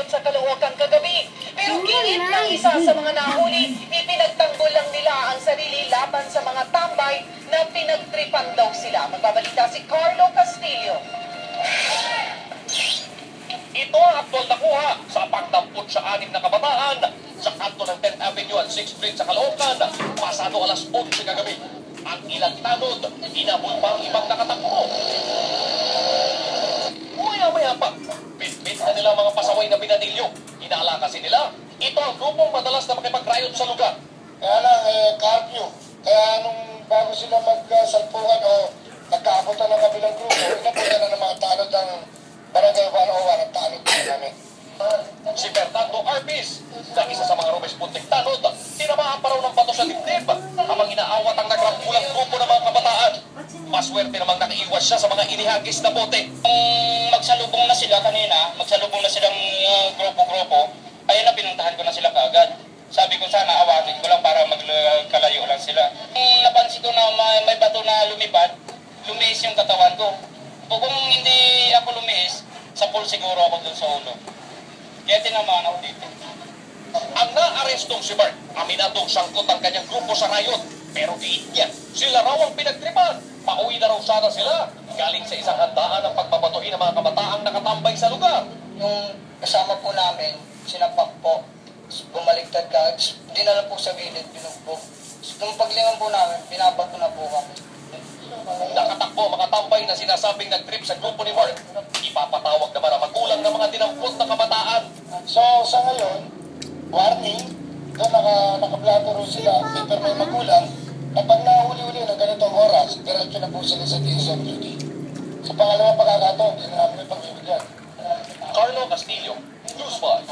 riot sa Caloocan kagabi. Pero gilid ng isa sa mga nahuli, ipinagtanggol lang nila ang sarili laban sa mga tambay na pinagtripan daw sila. Magbabalita si Carlo Castillo. Ito ang aktual na kuha sa pagdampot sa 6 na kabataan sa kanto ng 10th Avenue at 6th Street sa Caloocan pasado alas 11 kagabi. Ang ilang tanod, inabot pa ang ibang nakatakbo. Maya-maya pa, bitbit na nila mga pasaway na binadilyo. Hinala kasi nila, ito ang grupong madalas na makipag-riot sa lugar. Kaya lang, curfew. Kaya nung bago sila magsalpungan o nagkaabutan ng kabilang grupo, inabutan na ng mga tanod ng Barangay 101 at tanod na namin. Si Fernando Arpis, na isa sa mga Robes Puntik tanod, tinamaan pa raw ng bato sa dibdib habang inaawat ang nagrampulang grupo ng mga kabataan. Maswerte namang nakaiwas siya sa mga inihagis na bote. Magsalubong na sila kanina, magsalubong na silang grupo-grupo, ayun na pinuntahan ko na sila kaagad. Sabi ko sana awatin ko lang para magkalayo lang sila. Napansin ko na may bato na lumipad, lumiis yung katawan ko. O kung hindi ako lumiis, sa pool siguro ako dun sa ulo. Kaya tinamaan ako dito. Ang naarestong si Bart, aminadong sangkot ang kanyang grupo sa riot. Pero diit niya, sila raw ang pinagtripan. Pauwi na raw sana sila. Galing sa isang handaan ang pagpapatuhin ng mga kabataang nakatambay sa lugar. Yung kasama po namin, sinampak po. Bumaliktad ka, dinala po sa gilid, binugbog. Nung paglingan po namin, binabato na po kami. Nakatakbo mga tambay na sinasabing nag-trip sa grupo ni Mark. Ipapatawag naman ang magulang ng mga dinampot na kabataan. So, sa ngayon, warning, doon nakaplato rin sila, paper may magulang, na pag nahuli-uli na ganitong oras, diretso na po sila sa DSWD. Sa pangalawang pagkakataon, hindi na namin pagbibigyan. Carlo Castillo, News 5.